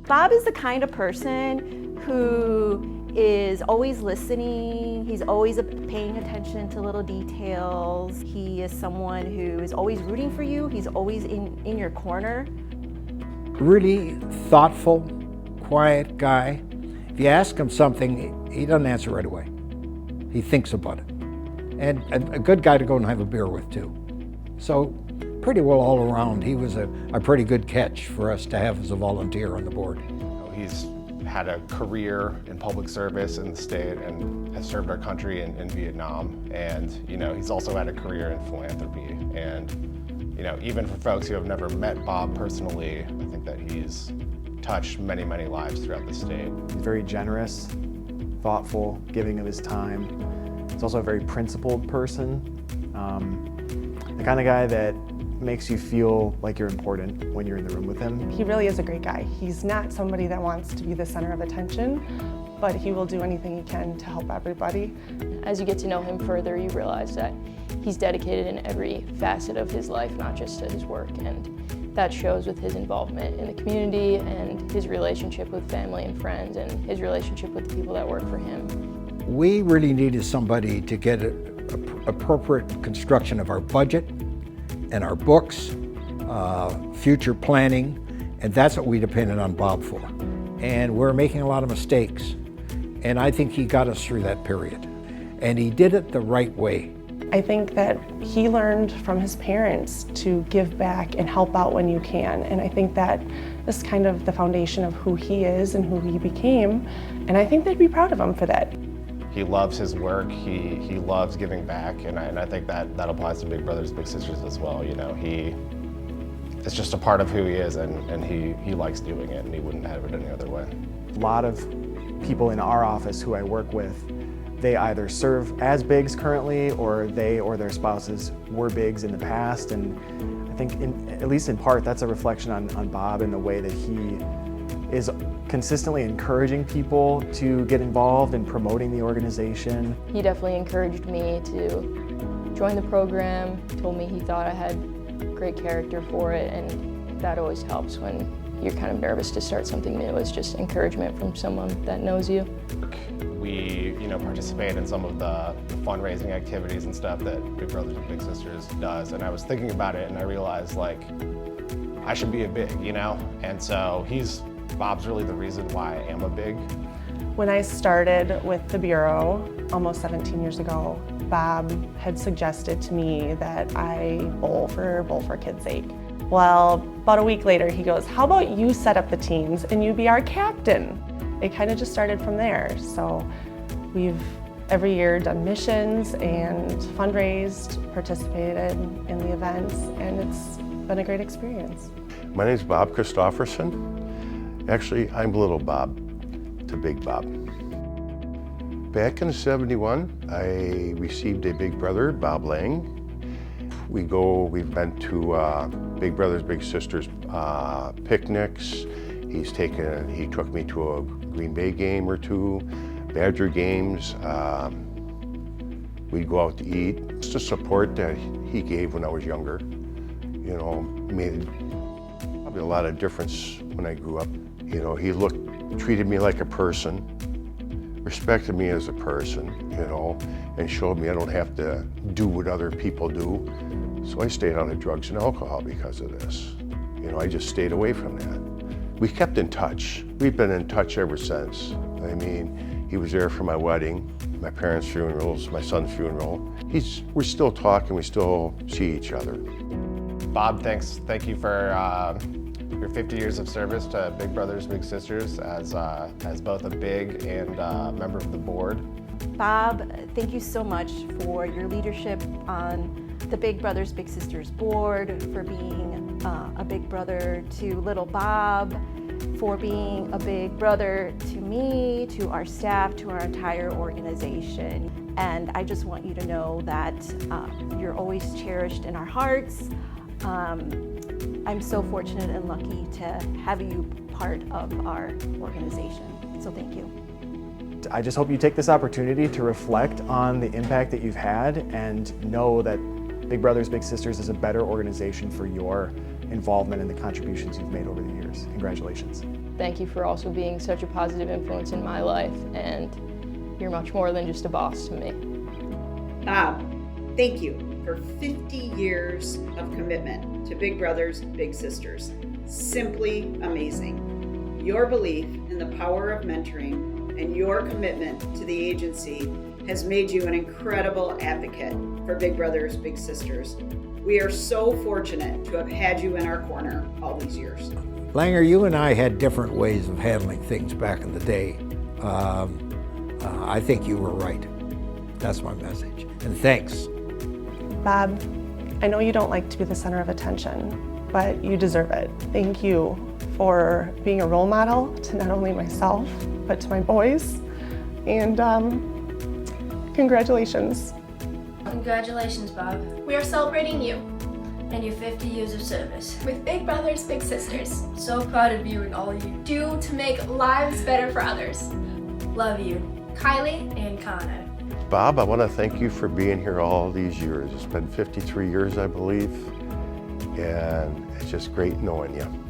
Bob is the kind of person who is always listening. He's always paying attention to little details. He is someone who is always rooting for you. He's always in your corner. Really thoughtful, quiet guy. If you ask him something, he doesn't answer right away. He thinks about it. And a good guy to go and have a beer with too. So pretty well all around, he was a pretty good catch for us to have as a volunteer on the board. He's had a career in public service in the state and has served our country in Vietnam. And he's also had a career in philanthropy. And even for folks who have never met Bob personally, I think that he's touched many, many lives throughout the state. He's very generous, thoughtful, giving of his time. He's also a very principled person, the kind of guy that makes you feel like you're important when you're in the room with him. He really is a great guy. He's not somebody that wants to be the center of attention, but he will do anything he can to help everybody. As you get to know him further, you realize that he's dedicated in every facet of his life, not just to his work, and that shows with his involvement in the community and his relationship with family and friends and his relationship with the people that work for him. We really needed somebody to get appropriate construction of our budget and our books, future planning, and that's what we depended on Bob for. And we're making a lot of mistakes, and I think he got us through that period. And he did it the right way. I think that he learned from his parents to give back and help out when you can, and I think that is kind of the foundation of who he is and who he became, and I think they'd be proud of him for that. He loves his work, he loves giving back, and I think that applies to Big Brothers Big Sisters as well. It's just a part of who he is, and he likes doing it, and he wouldn't have it any other way. A lot of people in our office who I work with, they either serve as bigs currently, or they or their spouses were bigs in the past, and I think at least in part that's a reflection on Bob and the way that he is consistently encouraging people to get involved in promoting the organization. He definitely encouraged me to join the program, told me he thought I had great character for it, and that always helps when you're kind of nervous to start something new. It's just encouragement from someone that knows you. We participate in some of the fundraising activities and stuff that Big Brothers and Big Sisters does, and I was thinking about it and I realized I should be a big, and so Bob's really the reason why I am a big. When I started with the Bureau almost 17 years ago, Bob had suggested to me that I bowl for kids' sake. Well, about a week later he goes, how about you set up the teams and you be our captain? It kind of just started from there. So we've every year done missions and fundraised, participated in the events, and it's been a great experience. My name is Bob Christofferson. Actually, I'm Little Bob to Big Bob. Back in '71, I received a big brother, Bob Lang. We've been to Big Brothers Big Sisters picnics. He took me to a Green Bay game or two, Badger games. We'd go out to eat. Just the support that he gave when I was younger, made probably a lot of difference when I grew up. He treated me like a person, respected me as a person, and showed me I don't have to do what other people do. So I stayed out of drugs and alcohol because of this. I just stayed away from that. We kept in touch. We've been in touch ever since. I mean, he was there for my wedding, my parents' funerals, my son's funeral. We're still talking, we still see each other. Bob, thank you for your 50 years of service to Big Brothers Big Sisters as both a big and member of the board. Bob, thank you so much for your leadership on the Big Brothers Big Sisters board, for being a big brother to little Bob, for being a big brother to me, to our staff, to our entire organization. And I just want you to know that you're always cherished in our hearts. I'm so fortunate and lucky to have you part of our organization. So thank you. I just hope you take this opportunity to reflect on the impact that you've had and know that Big Brothers Big Sisters is a better organization for your involvement and the contributions you've made over the years. Congratulations. Thank you for also being such a positive influence in my life, and you're much more than just a boss to me. Bob, thank you for 50 years of commitment to Big Brothers, Big Sisters. Simply amazing. Your belief in the power of mentoring and your commitment to the agency has made you an incredible advocate for Big Brothers, Big Sisters. We are so fortunate to have had you in our corner all these years. Langer, you and I had different ways of handling things back in the day. I think you were right. That's my message. And thanks. Bob, I know you don't like to be the center of attention, but you deserve it. Thank you for being a role model to not only myself, but to my boys. And congratulations. Congratulations, Bob, We are celebrating you and your 50 years of service. with Big Brothers, Big Sisters. So proud of you and all you Do to make lives better for others. love you Kylie, and Connor. Bob, I want to thank you for being here all these years. It's been 53 years, I believe, and it's just great knowing you.